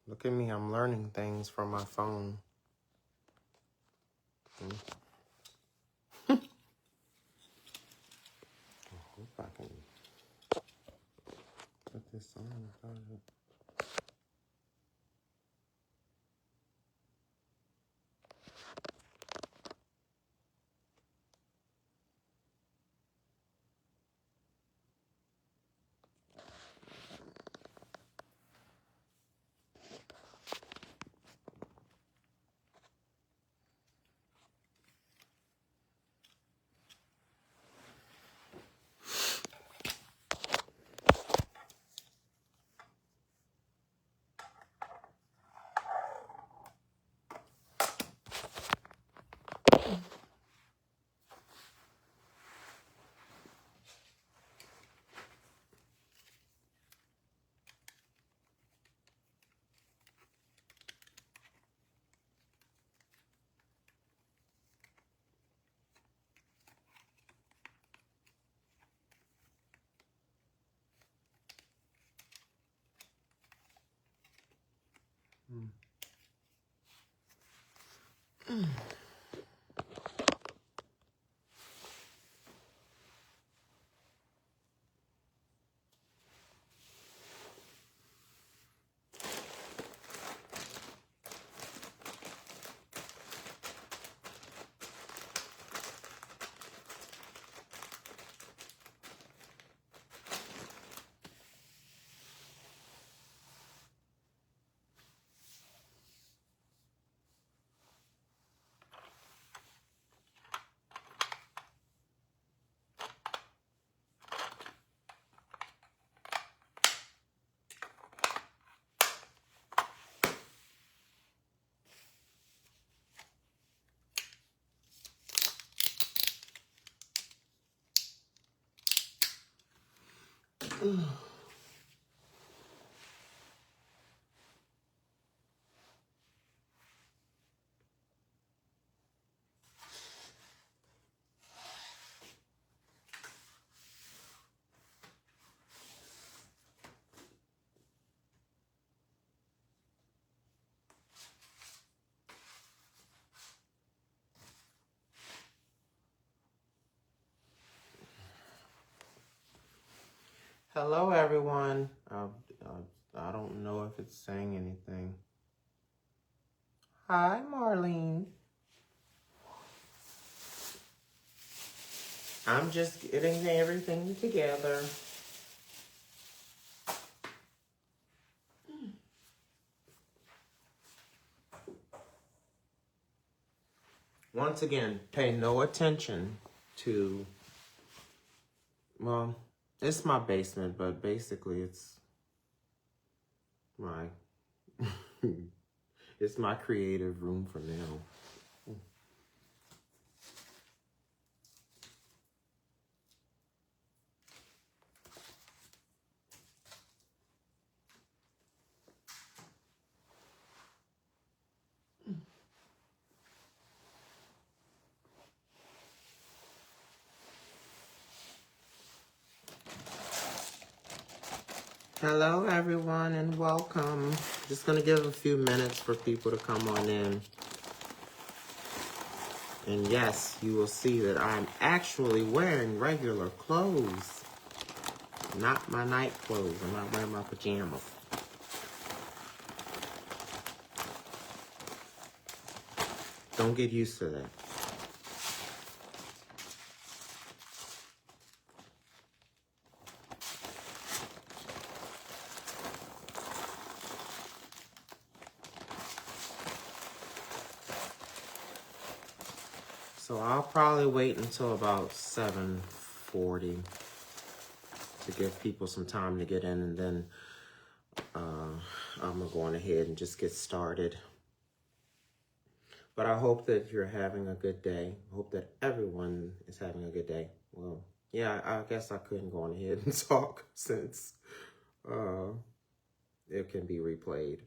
Look at me, I'm learning things from my phone. I hope I can put this on without it. Hello, everyone. I don't know if it's saying anything. Hi, Marlene. I'm just getting everything together. Once again, pay no attention to, well, it's my basement, but basically it's my, it's my creative room for now. Hello, everyone, and welcome. Just going to give a few minutes for people to come on in. And yes, you will see that I'm actually wearing regular clothes, not my night clothes. I'm not wearing my pajamas. Don't get used to that. So I'll probably wait until about 7:40 to give people some time to get in, and then I'm gonna go on ahead and just get started. But I hope that you're having a good day. I hope that everyone is having a good day. Well, yeah, I guess I couldn't go on ahead and talk since it can be replayed.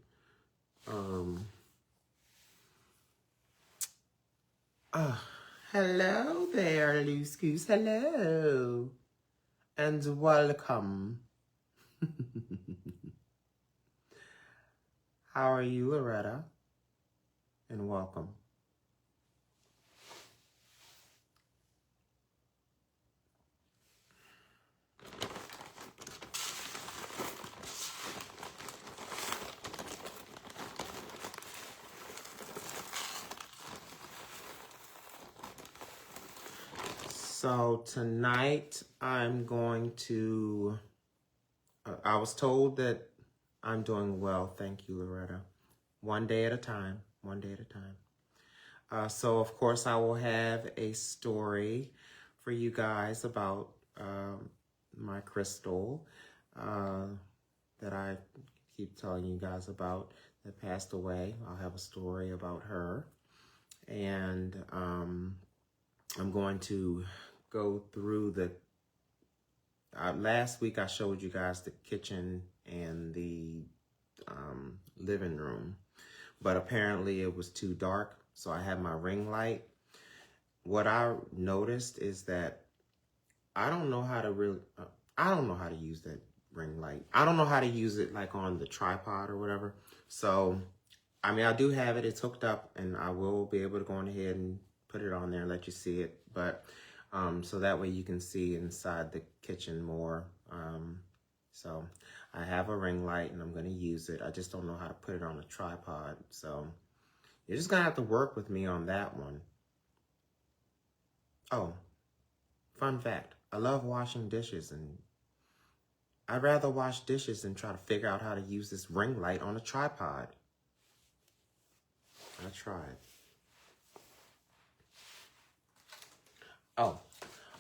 Hello there, Loose Goose. Hello. And welcome. How are you, Loretta? And welcome. So tonight I'm going to, I was told that I'm doing well. Thank you, Loretta. One day at a time, one day at a time. So of course I will have a story for you guys about my crystal that I keep telling you guys about that passed away. I'll have a story about her. And I'm going to go through the, last week I showed you guys the kitchen and the living room, but apparently it was too dark, so I had my ring light. What I noticed is that I don't know how to really, I don't know how to use that ring light. I don't know how to use it like on the tripod or whatever. So, I mean, I do have it. It's hooked up, and I will be able to go on ahead and put it on there and let you see it. But so that way you can see inside the kitchen more. So I have a ring light and I'm going to use it. I just don't know how to put it on a tripod. So you're just going to have to work with me on that one. Oh, fun fact. I love washing dishes, and I'd rather wash dishes than try to figure out how to use this ring light on a tripod. I tried. Oh,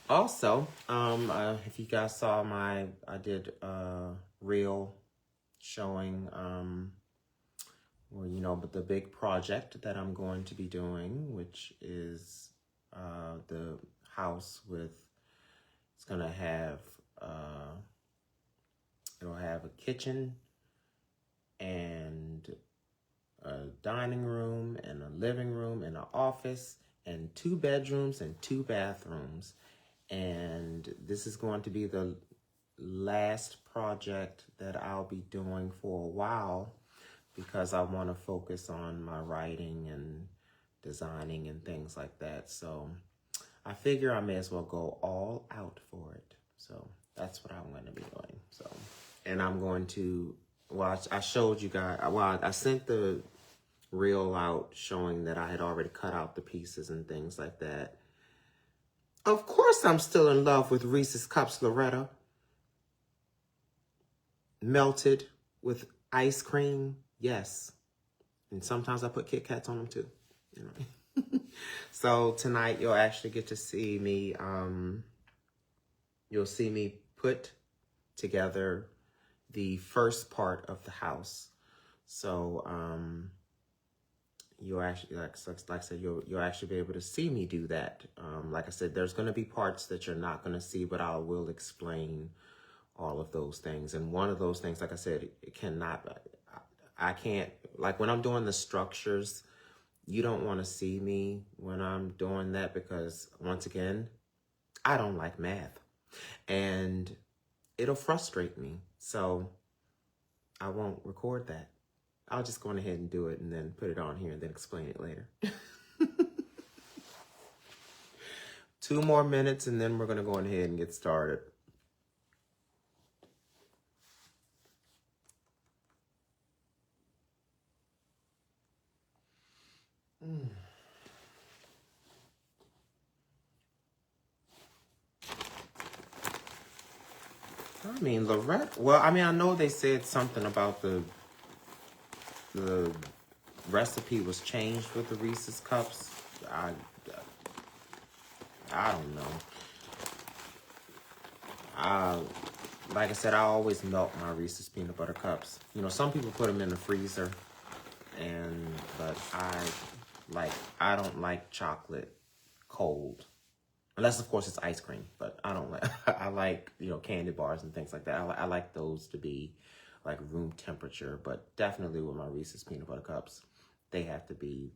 also, if you guys saw I did a reel showing, well, you know, but the big project that I'm going to be doing, which is the house with, it's gonna have, it'll have a kitchen and a dining room and a living room and an office and 2 bedrooms and 2 bathrooms. And this is going to be the last project that I'll be doing for a while, because I want to focus on my writing and designing and things like that. So I figure I may as well go all out for it. So that's what I'm going to be doing. So, and I'm going to, well, I showed you guys, well, I sent the reel out showing that I had already cut out the pieces and things like that. Of course I'm still in love with Reese's Cups, Loretta. Melted with ice cream, yes. And sometimes I put Kit Kats on them too. You know. So tonight you'll actually get to see me, you'll see me put together the first part of the house. So you'll actually, like I said, you'll actually be able to see me do that. Like I said, there's going to be parts that you're not going to see, but I will explain all of those things. And one of those things, like I said, it cannot, I can't, like when I'm doing the structures, you don't want to see me when I'm doing that, because once again, I don't like math and it'll frustrate me. So I won't record that. I'll just go on ahead and do it and then put it on here and then explain it later. 2 more minutes and then we're going to go on ahead and get started. I mean, Loretta, well, I mean, I know they said something about the recipe was changed with the Reese's Cups. I don't know. Like I said, I always melt my Reese's peanut butter cups. You know, some people put them in the freezer, but I don't like chocolate cold. Unless, of course, it's ice cream, but I don't like, I like, you know, candy bars and things like that. I like those to be like room temperature, but definitely with my Reese's peanut butter cups, they have to be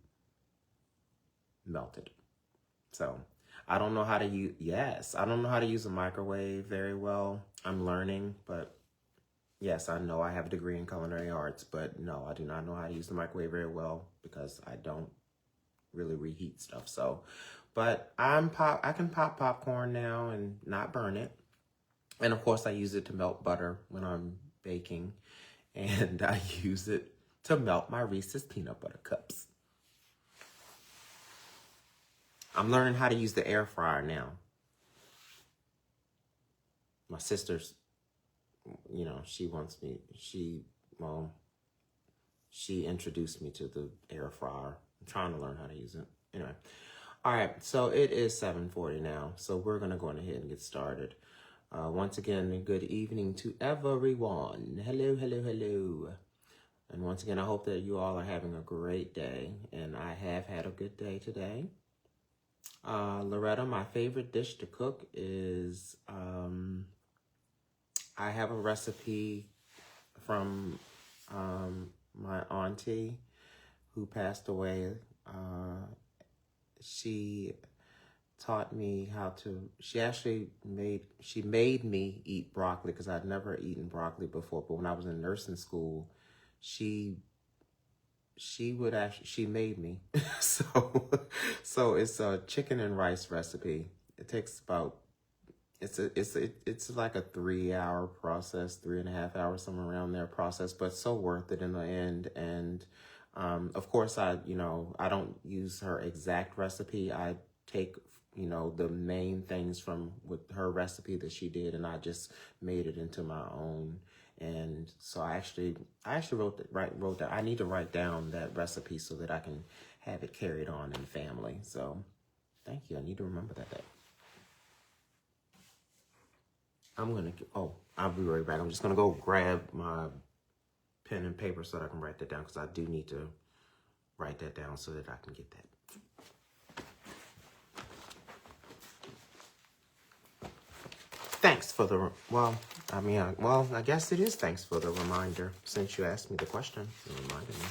melted. So I don't know how to use, I don't know how to use a microwave very well. I'm learning, but Yes, I know I have a degree in culinary arts, but no, I do not know how to use the microwave very well because I don't really reheat stuff. So, but I can pop popcorn now and not burn it. And of course, I use it to melt butter when I'm baking, and I use it to melt my Reese's peanut butter cups. I'm learning how to use the air fryer now. My sister's, she wants me, she introduced me to the air fryer. I'm trying to learn how to use it. Anyway. All right, so it is 7:40 now, so we're going to go ahead and get started. Once again, good evening to everyone. Hello, hello, hello. And once again, I hope that you all are having a great day, and I have had a good day today. Loretta, my favorite dish to cook is, I have a recipe from my auntie who passed away. She taught me how to, she made me eat broccoli because I'd never eaten broccoli before. But when I was in nursing school, she made me. So it's a chicken and rice recipe. It takes about, it's like a 3-hour process, 3.5 hours, somewhere around there process, but so worth it in the end. And of course, I don't use her exact recipe. I take, the main things from with her recipe that she did, and I just made it into my own. And so I actually wrote that. I need to write down that recipe so that I can have it carried on in the family. So thank you. I need to remember that day. I'll be right back. I'm just gonna go grab my pen and paper so that I can write that down, because I do need to write that down so that I can get that. Thanks for the, I guess it is thanks for the reminder, since you asked me the question. You reminded me.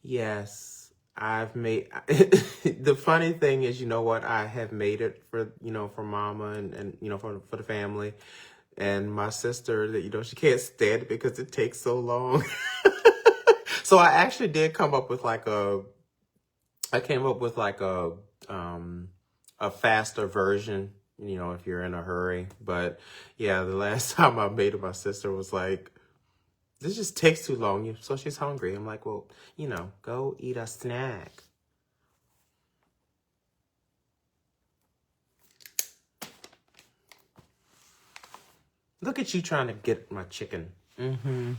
Yes, I've made, the funny thing is, you know what, I have made it for, for mama and for the family. And my sister, that she can't stand it because it takes so long. So I actually did come up with a faster version, if you're in a hurry. But yeah, the last time I made it, my sister was like, this just takes too long. So she's hungry. I'm like, well, go eat a snack. Look at you trying to get my chicken. Mm-hmm.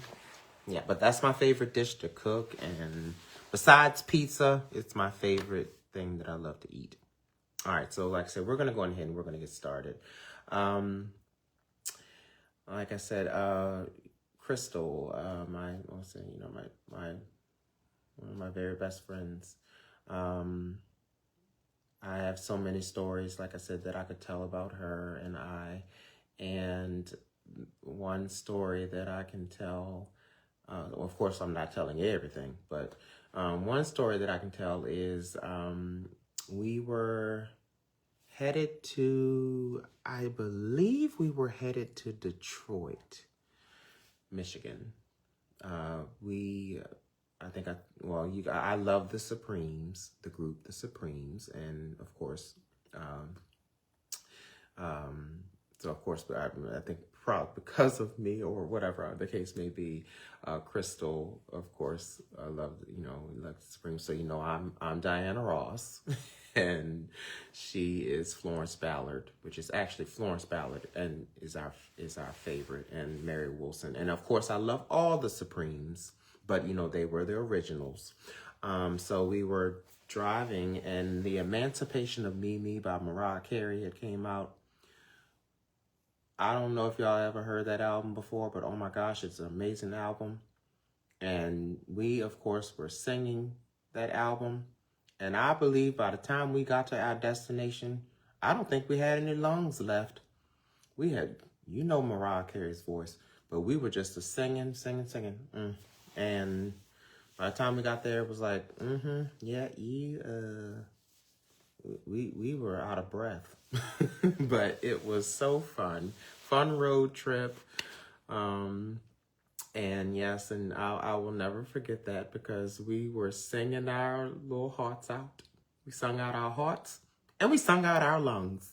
Yeah, but that's my favorite dish to cook. And besides pizza, it's my favorite thing that I love to eat. All right, so like I said, we're going to go ahead and we're going to get started. Like I said, Crystal, one of my very best friends. I have so many stories, like I said, that I could tell about her and I. And one story that I can tell, of course, I'm not telling everything, but one story that I can tell is we were headed to, I believe we were headed to Detroit, Michigan. I love the Supremes, the group The Supremes, and of course, I think probably because of me or whatever the case may be, Crystal, of course, loved the Supremes. So I'm Diana Ross, and she is Florence Ballard, which is actually Florence Ballard, and is our favorite, and Mary Wilson, and of course I love all the Supremes, but they were the originals. So we were driving, and The Emancipation of Mimi by Mariah Carey had came out. I don't know if y'all ever heard that album before, but oh my gosh, it's an amazing album. And we, of course, were singing that album. And I believe by the time we got to our destination, I don't think we had any lungs left. We had, you know, Mariah Carey's voice, but we were just a singing. And by the time we got there, it was like, yeah, we were out of breath. But it was so fun. Fun road trip. And yes, and I will never forget that because we were singing our little hearts out. We sung out our hearts and we sung out our lungs.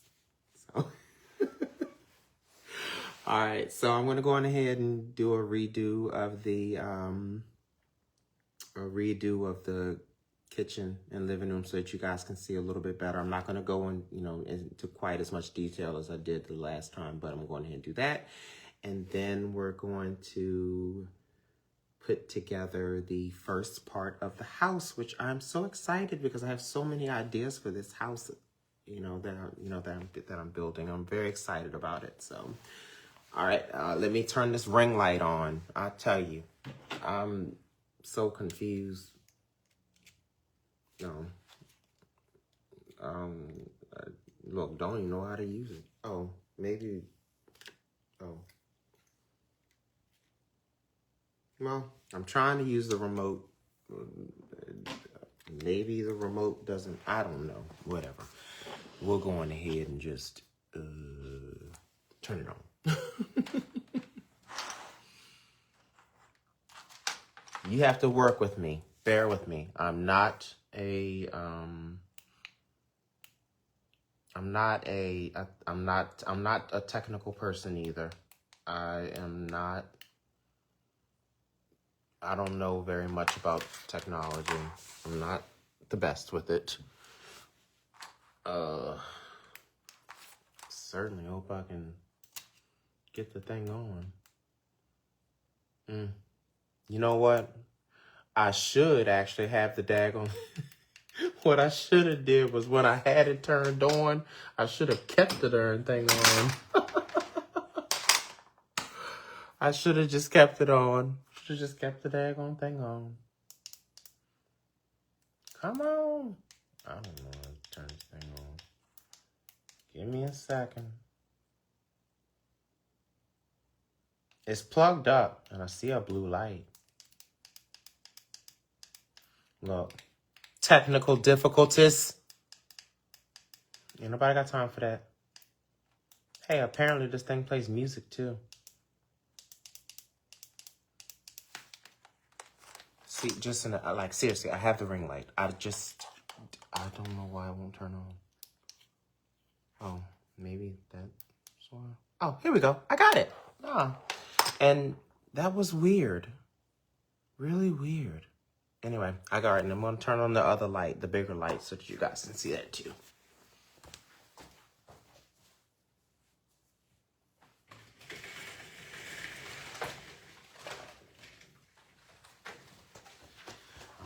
So, all right. So I'm going to go on ahead and do a redo of the kitchen and living room so that you guys can see a little bit better. I'm not going to go into quite as much detail as I did the last time, but I'm going ahead and do that. And then we're going to put together the first part of the house, which I'm so excited because I have so many ideas for this house, that I'm building. I'm very excited about it. So, all right, let me turn this ring light on. I tell you, I'm so confused. No. Look, don't even know how to use it. Oh, maybe. Oh. Well, I'm trying to use the remote. Maybe the remote doesn't. I don't know. Whatever. We'll go on ahead and just turn it on. You have to work with me. Bear with me. I'm not a technical person either. I don't know very much about technology. I'm not the best with it. Certainly hope I can get the thing on. You know what? I should actually have the daggone... What I should have did was when I had it turned on, I should have kept the darn thing on. I should have just kept it on. Should have just kept the daggone thing on. Come on. I don't know how to turn this thing on. Give me a second. It's plugged up, and I see a blue light. Look. Technical difficulties. Ain't nobody got time for that. Hey, apparently this thing plays music, too. See, just seriously, I have the ring light. I don't know why it won't turn on. Oh, maybe that's why. Oh, here we go. I got it. And that was weird. Really weird. Anyway, I got it. And I'm going to turn on the other light, the bigger light, so that you guys can see that too.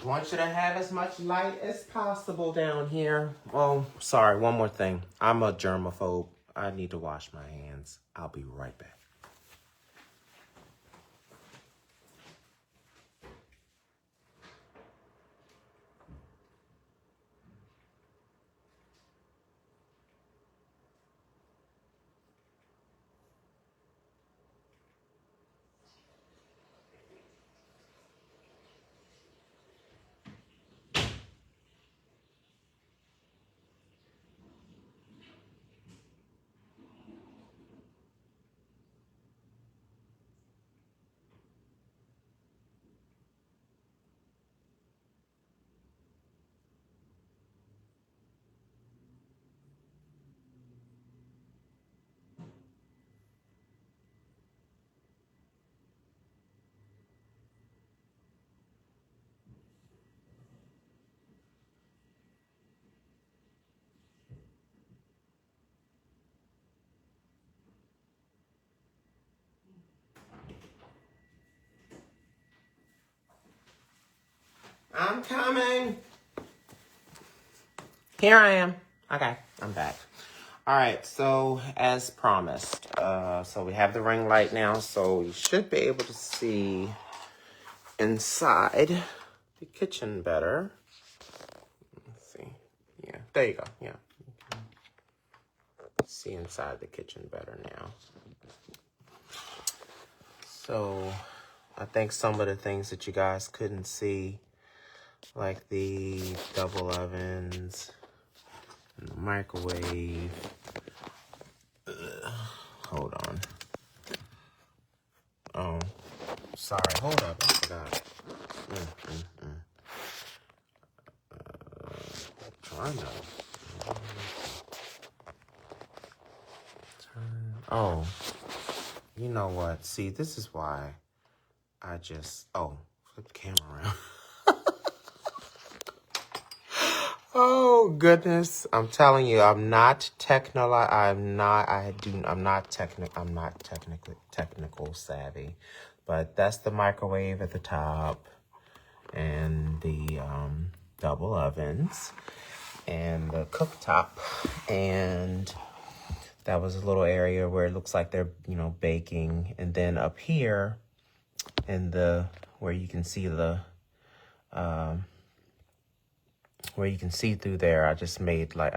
I want you to have as much light as possible down here. Oh, sorry. One more thing. I'm a germaphobe. I need to wash my hands. I'll be right back. I'm coming. Here I am. Okay, I'm back. All right, so as promised, so we have the ring light now, so you should be able to see inside the kitchen better. Let's see. Yeah, there you go. Yeah. see inside the kitchen better now. So I think some of the things that you guys couldn't see, like the double ovens and the microwave. Hold on. Oh, sorry. Hold up. I forgot. Trying to turn. Oh, you know what? See, this is why I just. Oh, flip the camera around. Oh goodness! I'm telling you, I'm not technical. I'm not technical savvy, but that's the microwave at the top, and the double ovens, and the cooktop, and that was a little area where it looks like they're baking, and then up here, in the where you can see the where you can see through there, I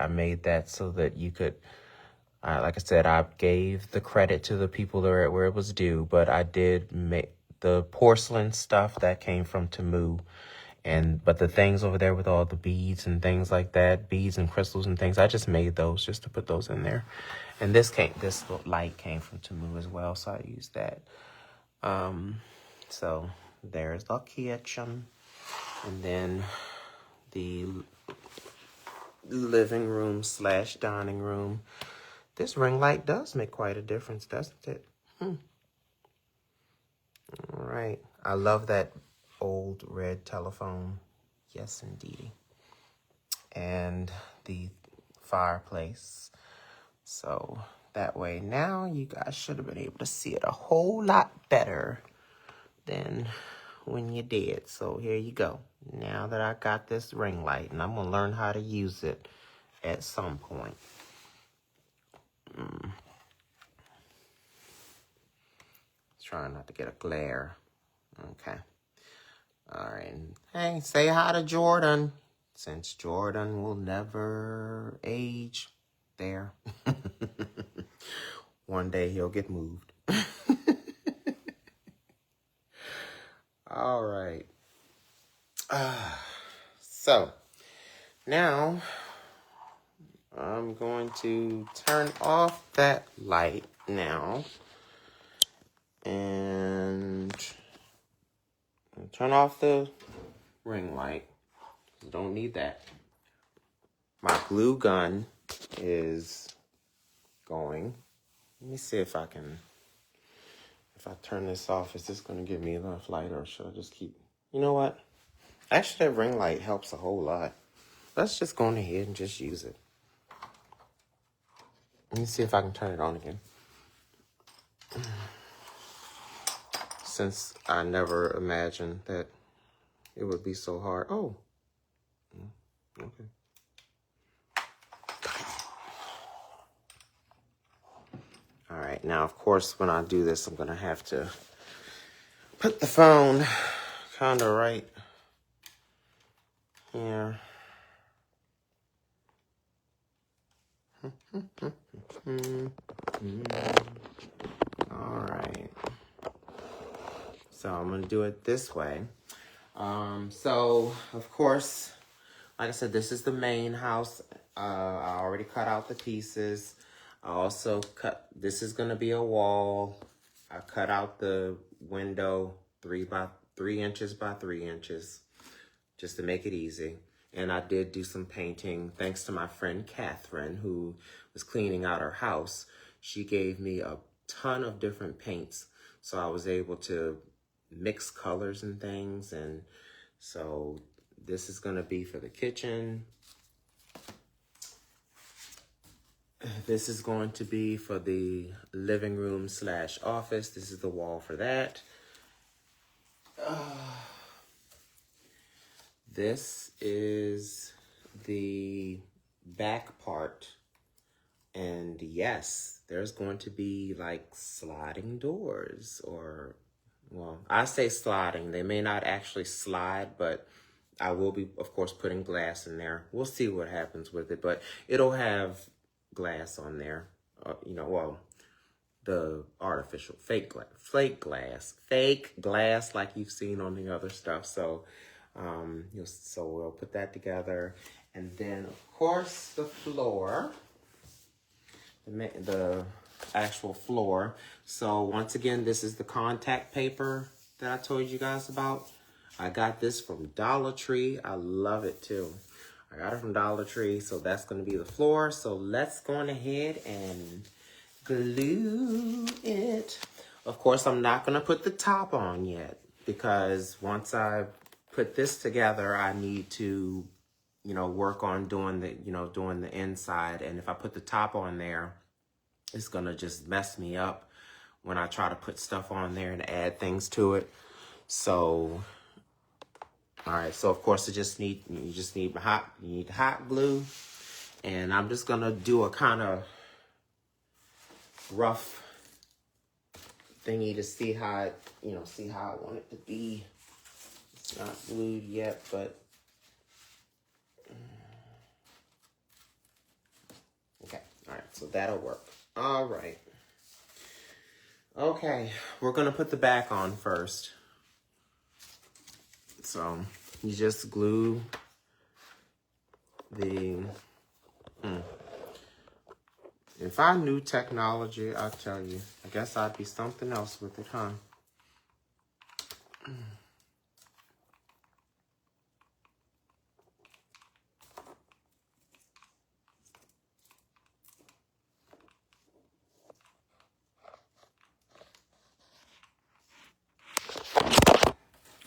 made that so that you could, like I said, I gave the credit to the people there where it was due, but I did make the porcelain stuff that came from Temu, but the things over there with all the beads and things like that, beads and crystals and things, I just made those just to put those in there. And this light came from Temu as well, so I used that. So there's the kitchen, and then the living room / dining room. This ring light does make quite a difference, doesn't it? All right. I love that old red telephone. Yes, indeedy. And the fireplace. So that way now you guys should have been able to see it a whole lot better than when you did. So here you go. Now that I got this ring light, and I'm going to learn how to use it at some point. Trying not to get a glare. Okay. All right. Hey, say hi to Jordan. Since Jordan will never age there. One day he'll get moved. All right. So now I'm going to turn off that light now and turn off the ring light. Don't need that. My glue gun is going. Let me see if I turn this off, is this going to give me enough light, or should I just keep, you know what? Actually, that ring light helps a whole lot. Let's just go on ahead and just use it. Let me see if I can turn it on again. Since I never imagined that it would be so hard. Oh, okay. All right, now, of course, when I do this, I'm going to have to put the phone kind of right here. All right. So I'm going to do it this way. So, of course, like I said, this is the main house. I already cut out the pieces. I also this is going to be a wall. I cut out the window 3 inches by 3 inches, just to make it easy. And I did do some painting, thanks to my friend Catherine, who was cleaning out her house. She gave me a ton of different paints, so I was able to mix colors and things. And so this is going to be for the kitchen. This is going to be for the living room / office. This is the wall for that. This is the back part. And yes, there's going to be like sliding doors, or, well, I say sliding. They may not actually slide, but I will be, of course, putting glass in there. We'll see what happens with it, but it'll have glass on there. you know, well, the artificial fake glass like you've seen on the other stuff. So, so we'll put that together. And then, of course, the floor, the actual floor. So once again, this is the contact paper that I told you guys about. I got this from Dollar Tree. I love it too. I got it from Dollar Tree. So that's going to be the floor. So let's go on ahead and glue it. Of course, I'm not going to put the top on yet, because once I put this together, I need to, you know, work on doing the inside. And if I put the top on there, it's going to just mess me up when I try to put stuff on there and add things to it. So, all right. So of course, you need hot glue, and I'm just going to do a kind of rough thingy to see how it, see how I want it to be. It's not glued yet, but okay. All right, so that'll work. All right. Okay, we're gonna put the back on first. So you just glue the. If I knew technology, I'll tell you. I guess I'd be something else with it, huh?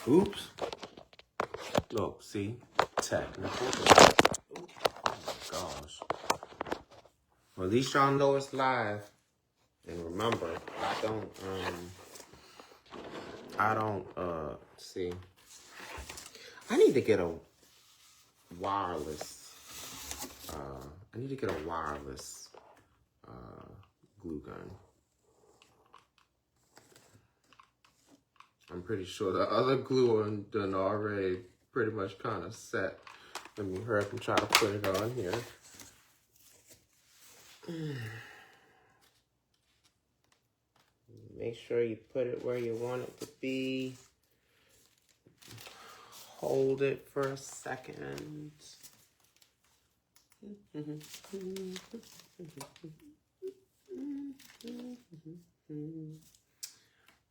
Oops. Look, see? Technical. Oh my gosh. Well, at least y'all know it's live. And remember, see. I need to get a wireless, glue gun. I'm pretty sure the other glue one done already pretty much kind of set. Let me hurry up and try to put it on here. Make sure you put it where you want it to be. Hold it for a second.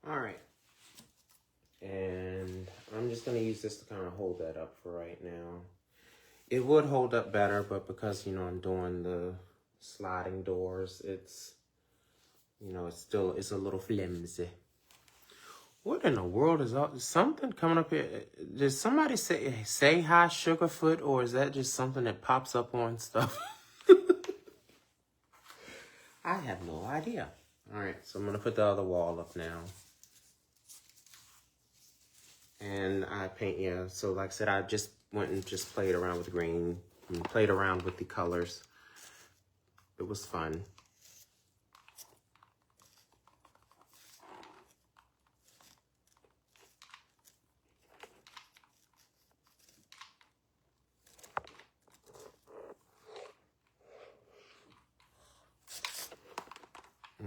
All right. And I'm just going to use this to kind of hold that up for right now. It would hold up better, but because, I'm doing the sliding doors, it's, it's a little flimsy. What in the world is something coming up here? Did somebody say hi, Sugarfoot, or is that just something that pops up on stuff? I have no idea. All right, so I'm going to put the other wall up now. And I paint, so like I said, I just went and just played around with green and played around with the colors. It was fun.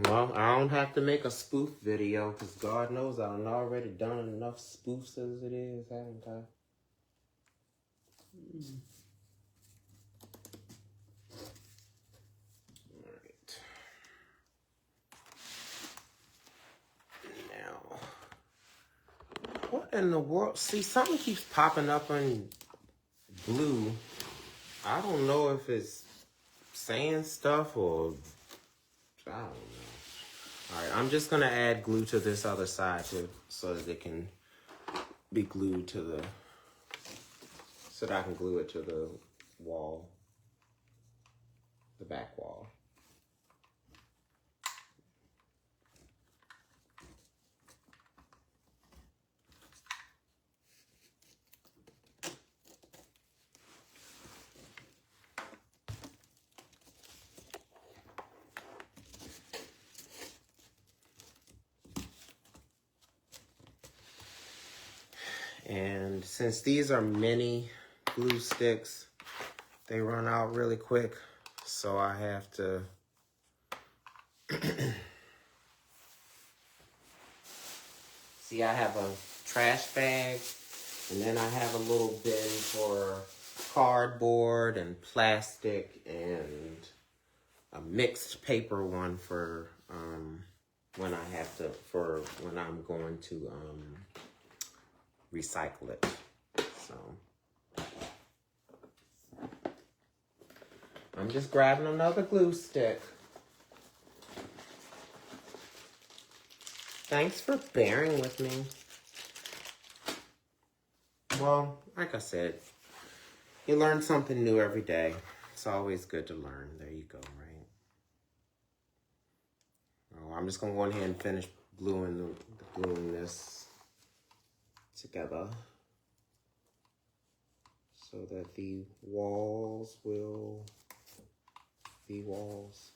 Well, I don't have to make a spoof video because God knows I've already done enough spoofs as it is, haven't I? All right. Now, what in the world? See, something keeps popping up on blue. I don't know if it's saying stuff or I don't know. All right, I'm just going to add glue to this other side too, so that it can be glued to the, so that I can glue it to the wall, the back wall. And since these are mini glue sticks, they run out really quick. So I have to See, I have a trash bag, and then I have a little bin for cardboard and plastic and a mixed paper one for when I have to, for when I'm going to recycle it. So I'm just grabbing another glue stick. Thanks for bearing with me. Well, like I said, you learn something new every day. It's always good to learn. There you go, right? Oh, I'm just going to go ahead and finish gluing this together so that the walls will be walls.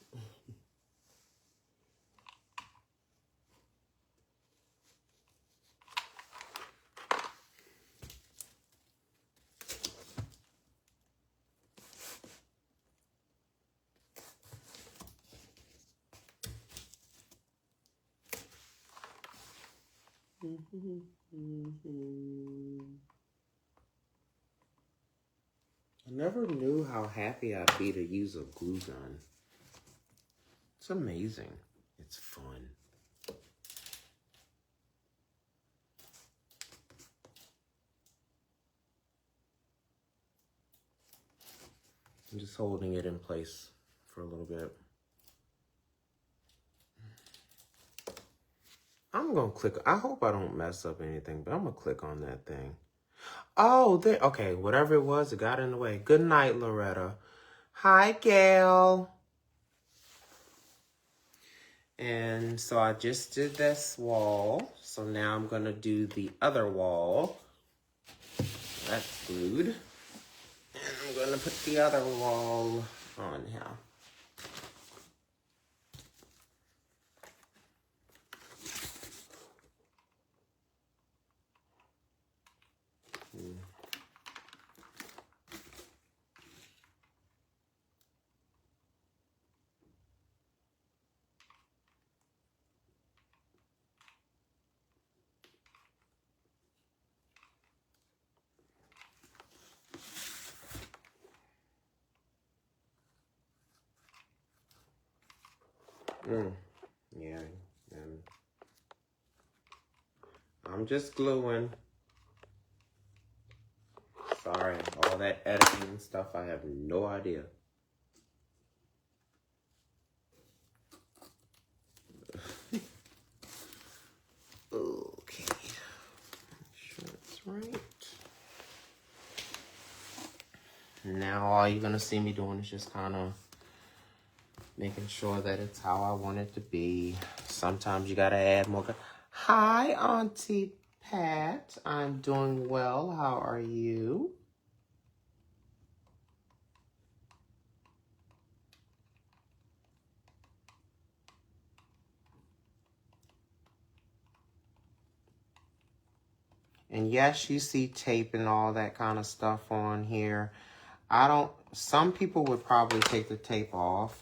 I never knew how happy I'd be to use a glue gun. It's amazing. It's fun. I'm just holding it in place for a little bit. I'm going to click. I hope I don't mess up anything, but I'm going to click on that thing. Oh, there. Okay, whatever it was, it got in the way. Good night, Loretta. Hi, Gail. And so I just did this wall. So now I'm going to do the other wall. That's glued. And I'm going to put the other wall on here. Yeah, and I'm just gluing. Sorry, all that editing and stuff, I have no idea. Okay, make sure it's right. Now all you're gonna see me doing is just kind of making sure that it's how I want it to be. Sometimes you gotta add more. Hi, Auntie Pat. I'm doing well. How are you? And yes, you see tape and all that kind of stuff on here. Some people would probably take the tape off.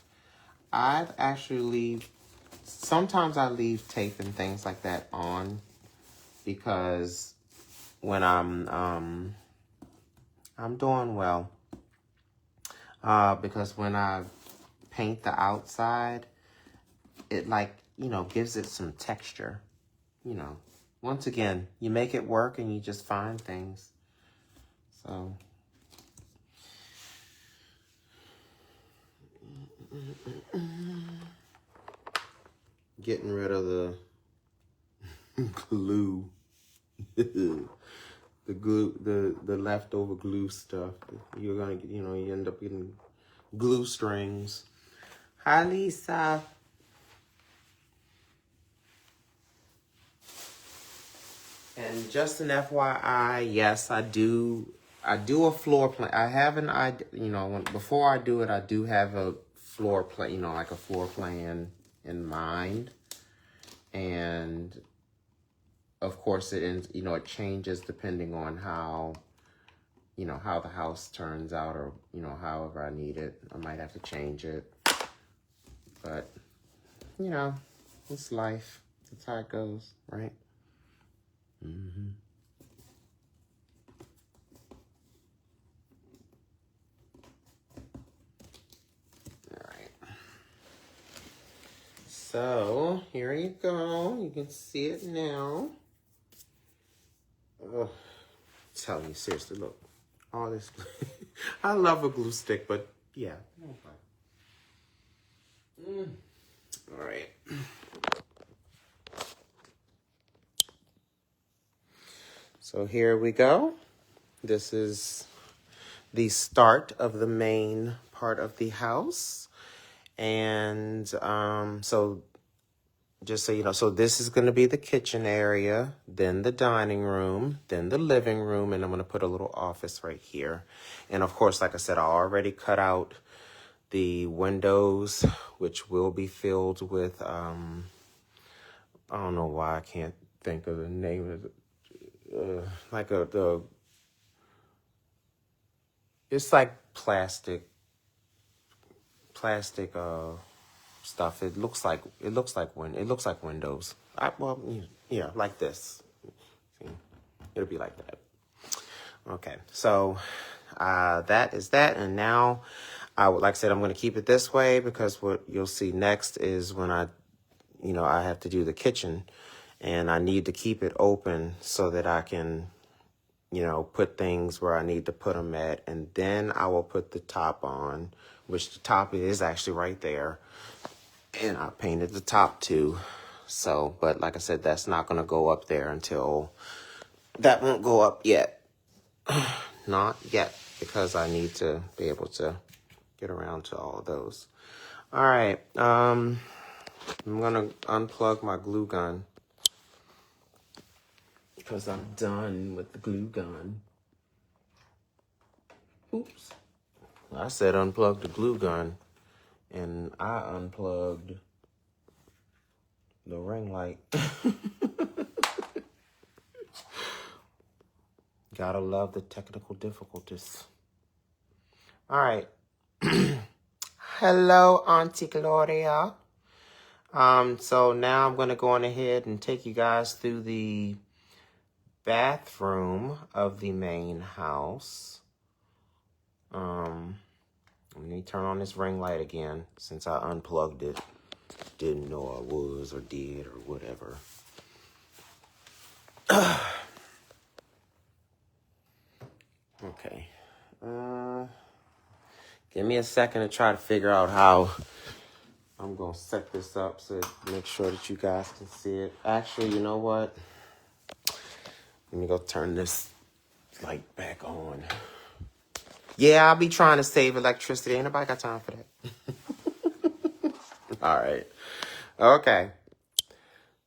Sometimes I leave tape and things like that on because when I'm doing well. Because when I paint the outside, it gives it some texture, Once again, you make it work and you just find things. So. Getting rid of the glue. the glue, the leftover glue stuff. You're gonna get, you end up getting glue strings. Hi, Lisa. And just an FYI, yes, I do a floor plan. I have an idea, before I do it, I do have a floor plan, like a floor plan in mind. And of course it changes depending on how the house turns out, or, however I need it. I might have to change it. But you know, it's life. That's how it goes, right? Mm-hmm. All right. So, here you go. You can see it now. Oh, I'm telling you, seriously, look. All this. I love a glue stick, but yeah. All right. So here we go. This is the start of the main part of the house. And so just so you know, so this is going to be the kitchen area, then the dining room, then the living room, and I'm going to put a little office right here. And of course, like I said, I already cut out the windows, which will be filled with, I don't know why I can't think of the name of it. It's like plastic stuff. It looks like windows. Yeah, like this. See? It'll be like that. Okay, so that is that, and now like I said, I'm going to keep it this way because what you'll see next is when I have to do the kitchen, and I need to keep it open so that I can, put things where I need to put them at, and then I will put the top on, which the top is actually right there, and I painted the top too. So, but like I said, that's not going to go up there that won't go up yet. Not yet, because I need to be able to get around to all of those. All right, I'm going to unplug my glue gun because I'm done with the glue gun. Oops. I said unplug the glue gun, and I unplugged the ring light. Gotta love the technical difficulties. All right. Hello, Auntie Gloria. So now I'm gonna go on ahead and take you guys through the bathroom of the main house. Let me turn on this ring light again since I unplugged it. Didn't know I was or did or whatever. Okay. Give me a second to try to figure out how I'm going to set this up so make sure that you guys can see it. Actually, you know what? Let me go turn this light back on. Yeah, I'll be trying to save electricity. Ain't nobody got time for that. All right. Okay.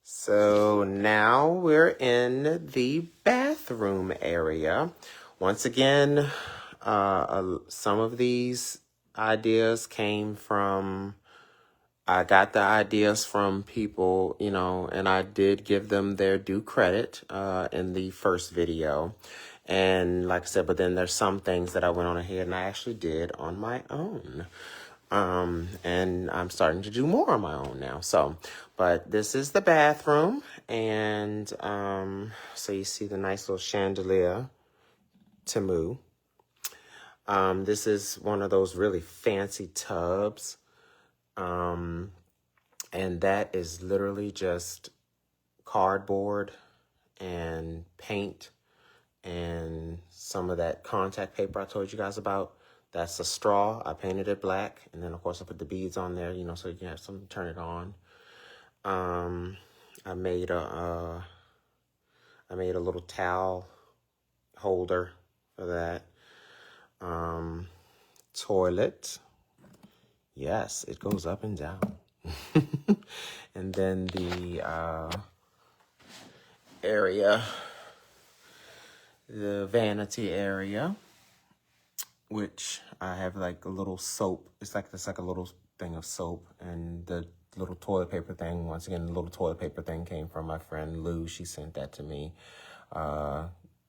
So now we're in the bathroom area. Once again, some of these ideas came from, I got the ideas from people, and I did give them their due credit in the first video. And like I said, but then there's some things that I went on ahead and I actually did on my own. And I'm starting to do more on my own now. So, but this is the bathroom. And so you see the nice little chandelier, Temu. This is one of those really fancy tubs. And that is literally just cardboard and paint and some of that contact paper I told you guys about. That's a straw. I painted it black. And then, of course, I put the beads on there, so you can have something to turn it on. I made a little towel holder for that. Toilet. Yes, it goes up and down. And then the area, the vanity area, which I have like a little soap. It's like a little thing of soap, and the little toilet paper thing. Once again, the little toilet paper thing came from my friend Lou. She sent that to me. I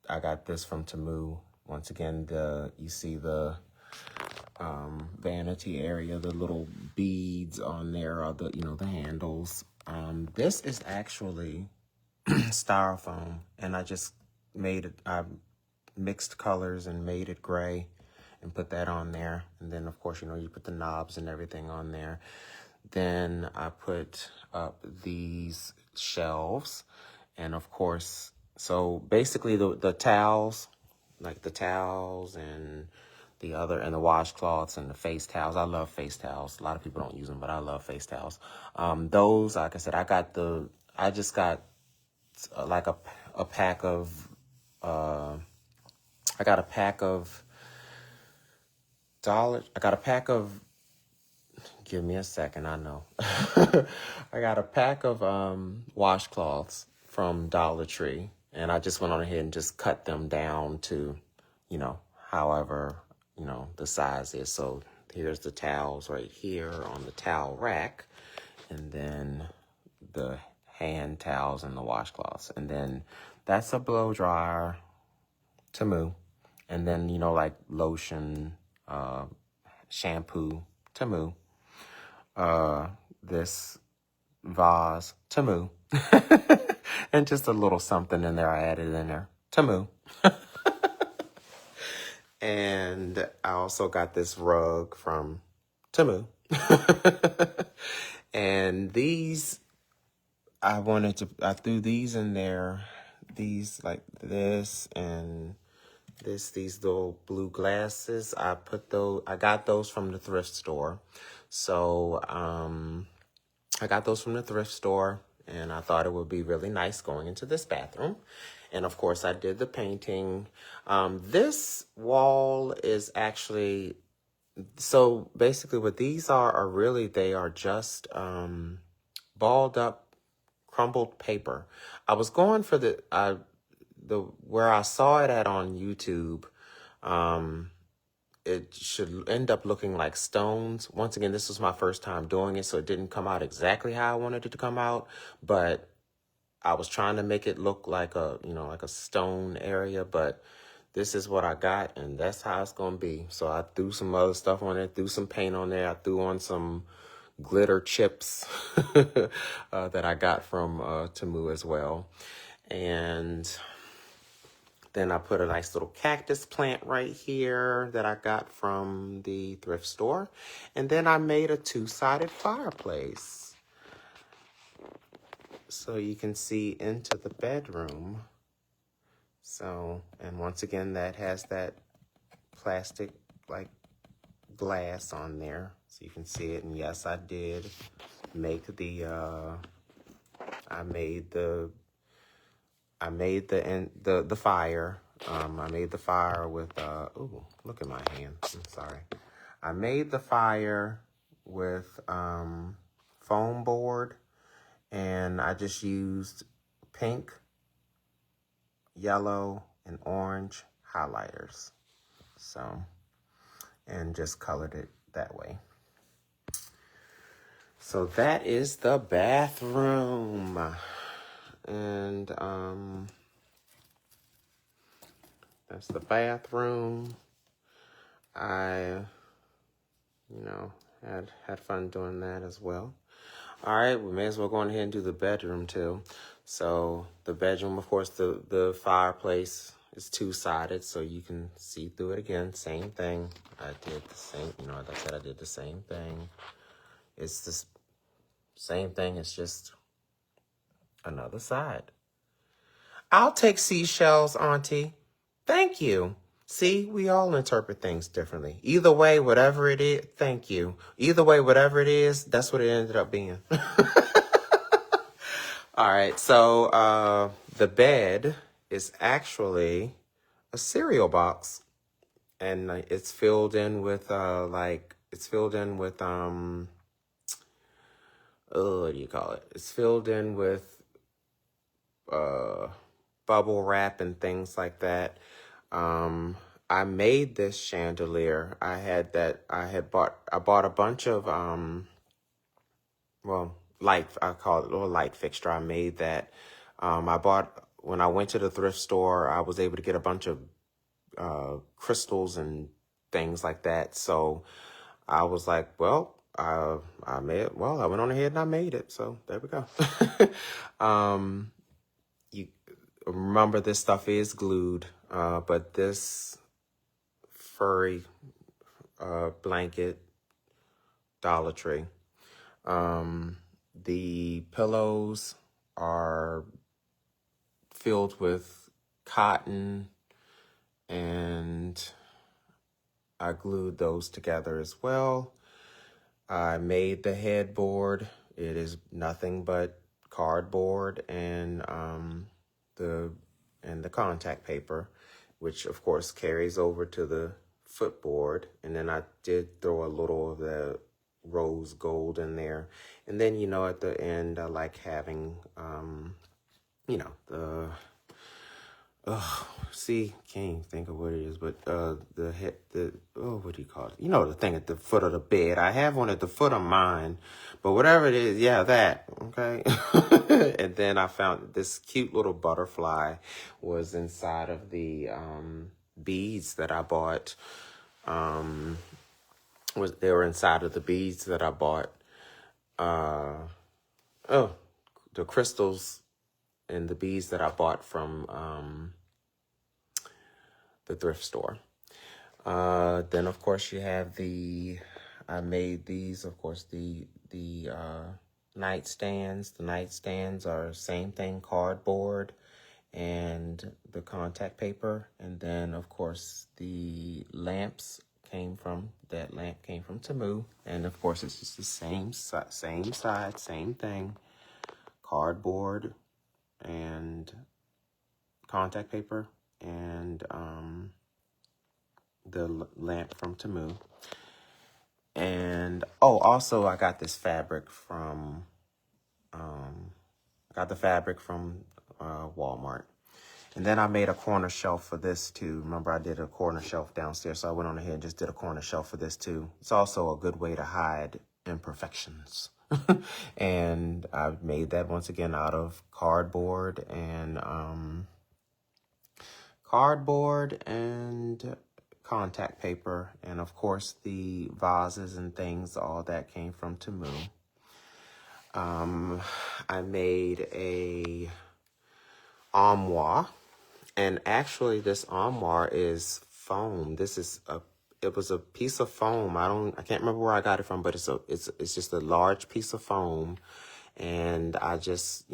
got this from Temu. Once again, you see the vanity area. The little beads on there are the, the handles. This is actually styrofoam, and I just made it, I mixed colors and made it gray and put that on there. And then of course, you put the knobs and everything on there. Then I put up these shelves, and of course, so basically the towels, like the towels and the washcloths and the face towels. I love face towels. A lot of people don't use them, but I love face towels. Those, like I said, I just got like a pack of, I got a pack of give me a second, I know. I got a pack of washcloths from Dollar Tree, and I just went on ahead and just cut them down to, however, the size is. So here's the towels right here on the towel rack, and then the hand towels and the washcloths. And then that's a blow dryer, Temu. And then, like lotion, shampoo, Temu. This vase, Temu. And just a little something in there I added in there, Temu. And I also got this rug from Temu. And these, I threw these in there, these like this and these little blue glasses. I got those from the thrift store. So, I got those from the thrift store, and I thought it would be really nice going into this bathroom. And of course, I did the painting. This wall is actually, so basically what these are really, they are just balled up, crumbled paper. I was going for where I saw it at on YouTube. It should end up looking like stones. Once again, this was my first time doing it, so it didn't come out exactly how I wanted it to come out, but I was trying to make it look like like a stone area, but this is what I got, and that's how it's going to be. So I threw some other stuff on it, threw some paint on there. I threw on some glitter chips that I got from Temu as well. And then I put a nice little cactus plant right here that I got from the thrift store. And then I made a two-sided fireplace, so you can see into the bedroom. So, and once again, that has that plastic like glass on there, so you can see it. And yes, I did make I made the fire. I made the fire with ooh, look at my hand. I'm sorry. I made the fire with foam board, and I just used pink, yellow, and orange highlighters. So, and just colored it that way. So that is the bathroom. And that's the bathroom. I, had fun doing that as well. All right, we may as well go on ahead and do the bedroom too. So the bedroom, of course, the fireplace is two-sided, so you can see through it again. Same thing. I did the same, like I said, I did the same thing. It's the same thing. It's just another side. I'll take seashells, Auntie. Thank you. See, we all interpret things differently. Either way, whatever it is, thank you. Either way, whatever it is, that's what it ended up being. All right, so the bed is actually a cereal box, and it's filled in with what do you call it? It's filled in with bubble wrap and things like that. I made this chandelier. I bought a bunch of light, I call it a little light fixture. I made that. When I went to the thrift store, I was able to get a bunch of crystals and things like that. So I was like, well, I went on ahead and I made it. So there we go. You remember this stuff is glued, but this furry blanket, Dollar Tree. The pillows are filled with cotton, and I glued those together as well. I made the headboard. It is nothing but cardboard and the contact paper, which of course carries over to the footboard. And then I did throw a little of the rose gold in there. And then, at the end, I like having, the can't even think of what it is, but what do you call it? The thing at the foot of the bed. I have one at the foot of mine, but whatever it is, yeah, that, okay? And then I found this cute little butterfly was inside of the beads that I bought. They were inside of the beads that I bought. The crystals and the beads that I bought from the thrift store. Then of course you have I made these, of course, the nightstands. The nightstands are same thing, cardboard and the contact paper. And then of course the lamps came from Temu. And of course it's just the same side, same thing, cardboard and contact paper, and the lamp from Temu. And also I got this fabric from Walmart. And then I made a corner shelf for this too. Remember, I did a corner shelf downstairs, so I went on ahead and just did a corner shelf for this too. It's also a good way to hide imperfections. And I made that once again out of cardboard and contact paper. And of course the vases and things, all that came from Temu. I made a armoire, and actually this armoire is foam. It was a piece of foam. I can't remember where I got it from, but it's just a large piece of foam, and I just,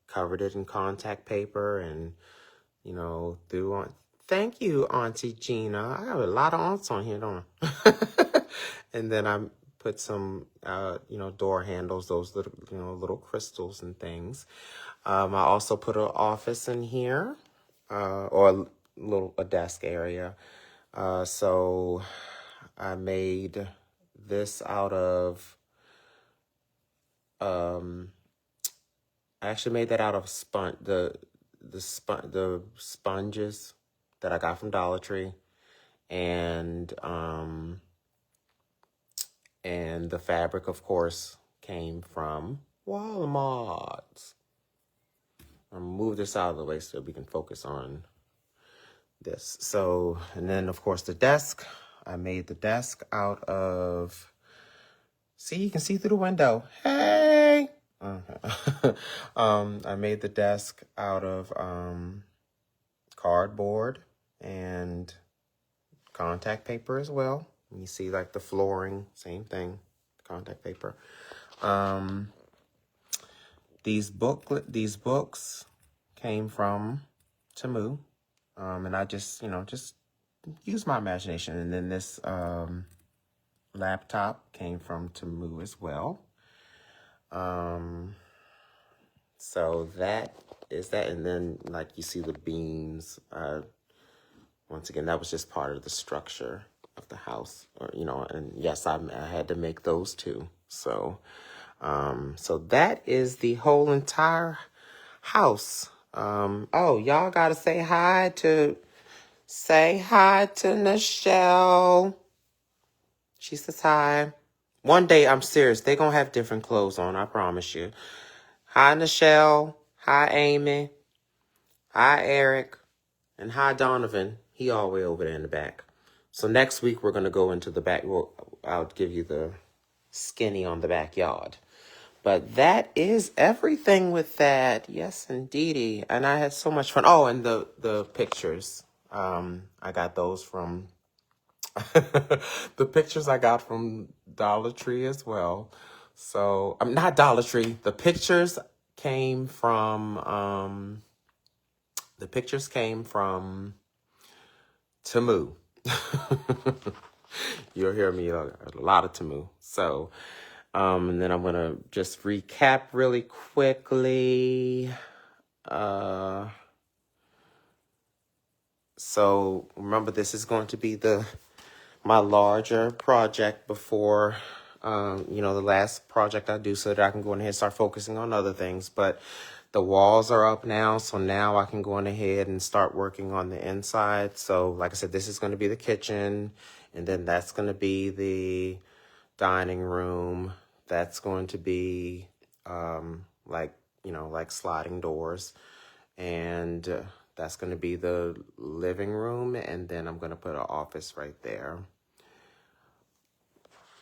covered it in contact paper and, threw on. Thank you, Auntie Gina. I have a lot of aunts on here, don't I? And then I put some, door handles, those little crystals and things. I also put an office in here, or a desk area. So I made this out of, I actually made that out of the sponges that I got from Dollar Tree, and the fabric, of course, came from Walmart. I'll move this out of the way so we can focus on this. So, and then of course the desk, I made the desk out of, you can see through the window. Hey! I made the desk out of cardboard and contact paper as well. You see like the flooring, same thing, contact paper. These books came from Temu, and I just use my imagination. And then this laptop came from Temu as well. So that is that. And then like you see the beams. Once again, that was just part of the structure of the house, or and yes, I had to make those too. So so that is the whole entire house. Y'all gotta say hi to Nichelle. She says hi. One day, I'm serious, they gonna have different clothes on, I promise you. Hi, Nichelle. Hi, Amy. Hi, Eric. And hi, Donovan. He all the way over there in the back. So next week we're going to go into the back. Well, I'll give you the skinny on the backyard. But that is everything with that. Yes, indeedy. And I had so much fun. Oh, and the pictures. I got those from the pictures I got from Dollar Tree as well. So I'm not Dollar Tree. The pictures came from Temu. You'll hear me a lot of Temu. So, and then I'm gonna just recap really quickly. So remember, this is going to be my larger project before, the last project I do, so that I can go in ahead and start focusing on other things. But the walls are up now, so now I can go in ahead and start working on the inside. So like I said, this is going to be the kitchen, and then that's going to be the dining room. That's going to be like sliding doors, and that's going to be the living room, and then I'm going to put an office right there.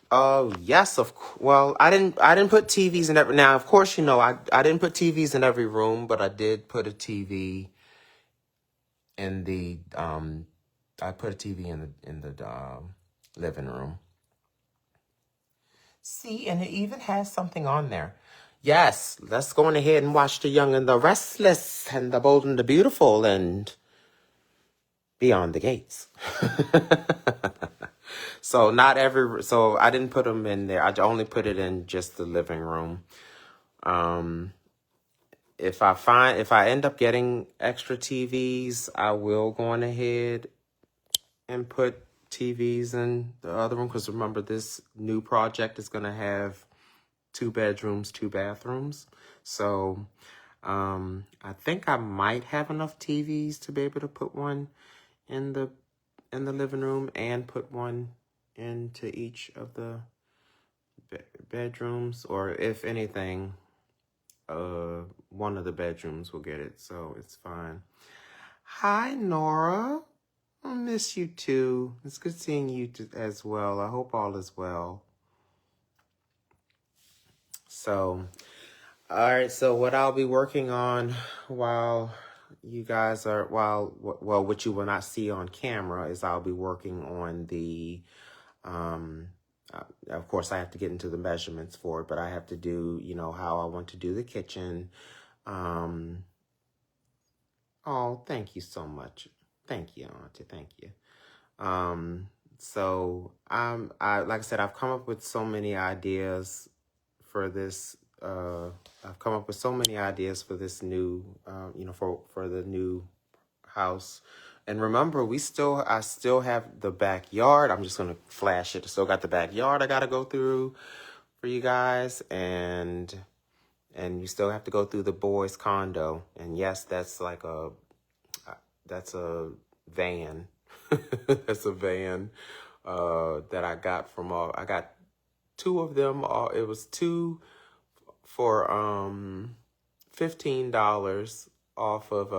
Oh, yes, well, I didn't put TVs in every, now, of course, I didn't put TVs in every room, but I did put a TV in the, I put a TV in the living room. See, and it even has something on there. Yes, let's go on ahead and watch The Young and the Restless and The Bold and the Beautiful and Beyond the Gates. So so I didn't put them in there. I only put it in just the living room. If I end up getting extra TVs, I will go on ahead and put TVs in the other room. Because remember, this new project is going to have 2 bedrooms, 2 bathrooms. So I think I might have enough TVs to be able to put one in the living room and put one into each of the bedrooms, or if anything, one of the bedrooms will get it, so it's fine. Hi, Nora. I miss you too. It's good seeing you as well. I hope all is well. So, all right. So what I'll be working on while you guys are, what you will not see on camera is I'll be working on the, of course I have to get into the measurements for it, but I have to do, how I want to do the kitchen. Oh, thank you so much. Thank you, Auntie. Thank you. So like I said, I've come up with so many ideas for this. I've come up with so many ideas for this new, for the new house. And remember, I still have the backyard. I'm just gonna flash it. Still got the backyard I gotta go through for you guys, and you still have to go through the boys' condo. And yes, that's like that's a van. That's a van that I got from I got 2 of them. It was 2 for $15 off of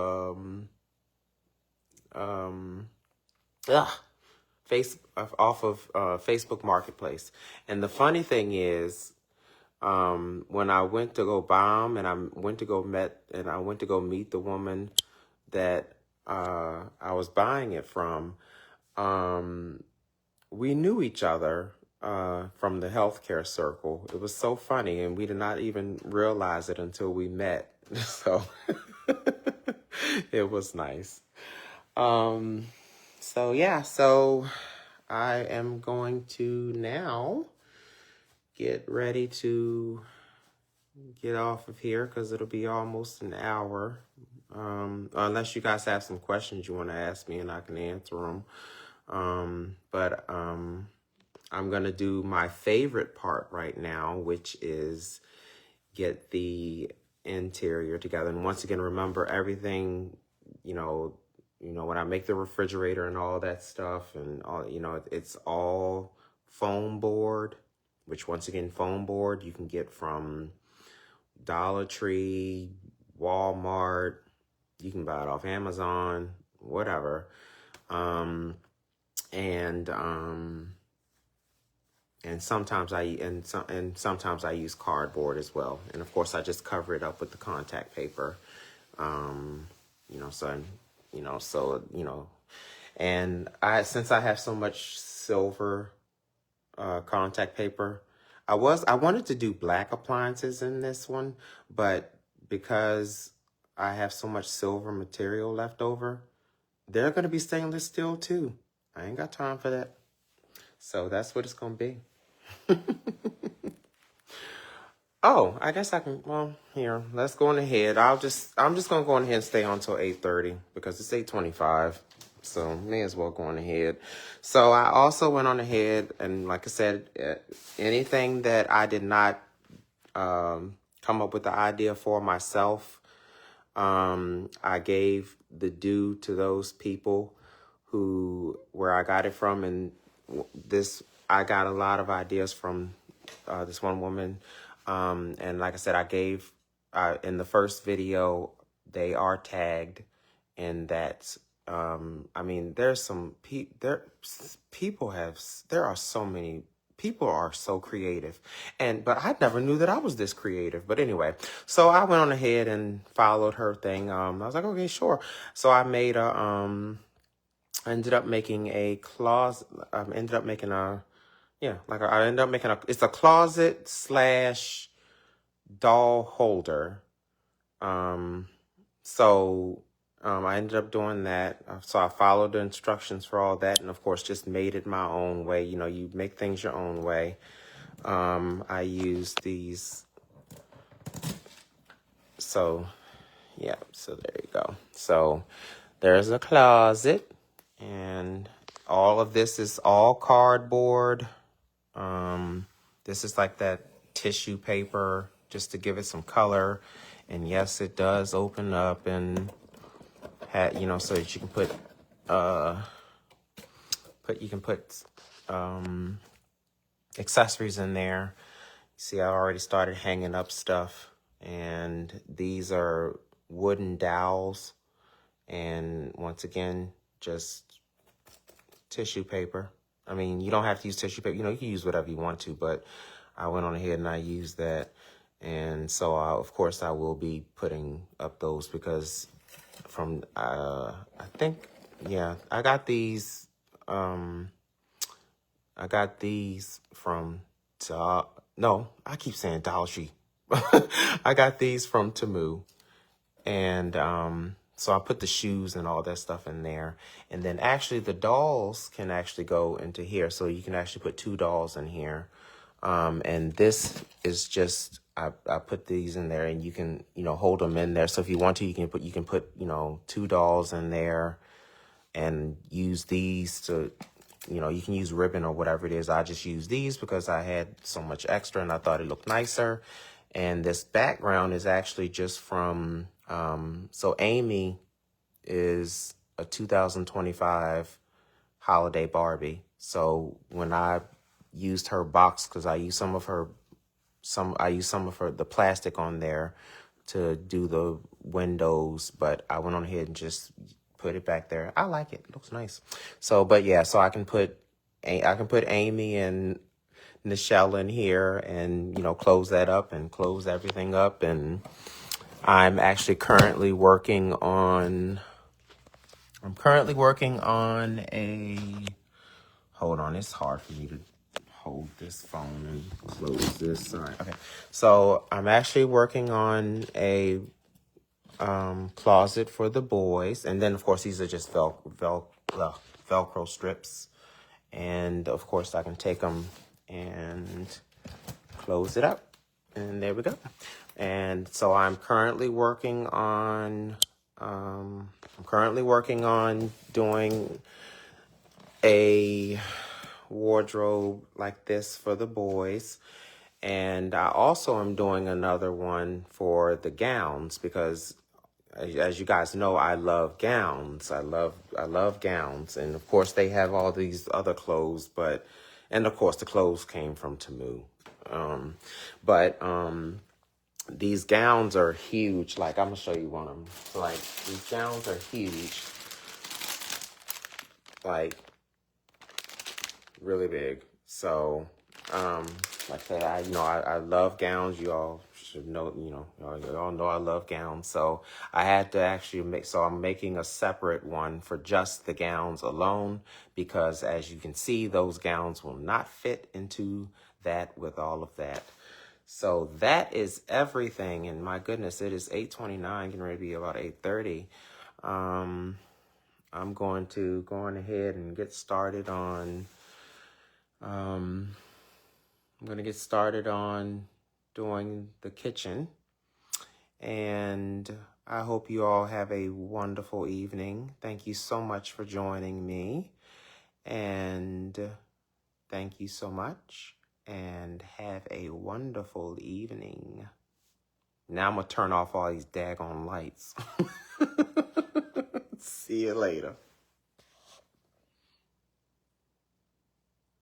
Facebook Marketplace. And the funny thing is, when I went to go buy them, and I went to go meet the woman that I was buying it from, we knew each other from the healthcare circle. It was so funny, and we did not even realize it until we met. So it was nice. So yeah, so I am going to now get ready to get off of here, because it'll be almost an hour. Unless you guys have some questions you want to ask me and I can answer them. But I'm going to do my favorite part right now, which is get the interior together. And once again, remember everything, when I make the refrigerator and all that stuff, and all, it's all foam board, which once again, foam board you can get from Dollar Tree, Walmart. You can buy it off Amazon, whatever. and sometimes sometimes I use cardboard as well. And of course, I just cover it up with the contact paper. You know, so and since I have so much silver contact paper, I wanted to do black appliances in this one, but because I have so much silver material left over, they're going to be stainless steel too. I ain't got time for that. So that's what it's going to be. Oh, I guess I can, well, here, let's go on ahead. I'm just going to go on ahead and stay on until 8:30 because it's 8:25. So may as well go on ahead. So I also went on ahead and, like I said, anything that I did not come up with the idea for myself, I gave the due to those people where I got it from. And I got a lot of ideas from this one woman. And like I said, I gave, in the first video, they are tagged in that. I mean, there's some there are so many people are so creative, but I never knew that I was this creative. But anyway, so I went on ahead and followed her thing. I was like, okay, sure. So I made I ended up making a closet. I ended up making it's a closet / doll holder. I ended up doing that. So I followed the instructions for all that, and of course just made it my own way. You know, you make things your own way. I used these. So yeah, so there you go. So there's a closet, and all of this is all cardboard. This is like that tissue paper just to give it some color. And yes, it does open up and so that you can put accessories in there. See, I already started hanging up stuff, and these are wooden dowels, and once again, just tissue paper. I mean, you don't have to use tissue paper. You know, you can use whatever you want to, but I went on ahead and I used that. And so, of course, I will be putting up those because I think, yeah, I got these from, no, I keep saying Dollar Tree. I got these from Temu. And so I put the shoes and all that stuff in there. And then actually the dolls can actually go into here. So you can actually put 2 dolls in here. And this is just, I put these in there, and you can, hold them in there. So if you want to, you can put 2 dolls in there and use these to, you can use ribbon or whatever it is. I just use these because I had so much extra and I thought it looked nicer. And this background is actually just from, so Amy is a 2025 holiday Barbie. So when I used her box, because I used some of the plastic on there to do the windows, but I went on ahead and just put it back there. I like it. It looks nice. So, but yeah, so I can put Amy and Nichelle in here and, close that up and close everything up. And I'm actually currently working on hold on, it's hard for me to hold this phone and close this. All right, okay. So I'm actually working on a closet for the boys. And then, of course, these are just Velcro strips. And, of course, I can take them and close it up. And there we go. And so I'm currently working on doing a wardrobe like this for the boys. And I also am doing another one for the gowns because, as you guys know, I love gowns. I love gowns. And of course they have all these other clothes, and of course the clothes came from Temu. These gowns are huge. Like, I'm gonna show you one of them. So, like, these gowns are huge. Like, really big. So, like I said, I love gowns. You all should know, you all know I love gowns. So I had to actually so I'm making a separate one for just the gowns alone, because as you can see, those gowns will not fit into that with all of that. So that is everything. And my goodness, it is 8:29, getting ready to be about 8:30. I'm going ahead and get started on, I'm going to get started on doing the kitchen. And I hope you all have a wonderful evening. Thank you so much for joining me. And thank you so much. And have a wonderful evening. Now I'm going to turn off all these daggone lights. See you later.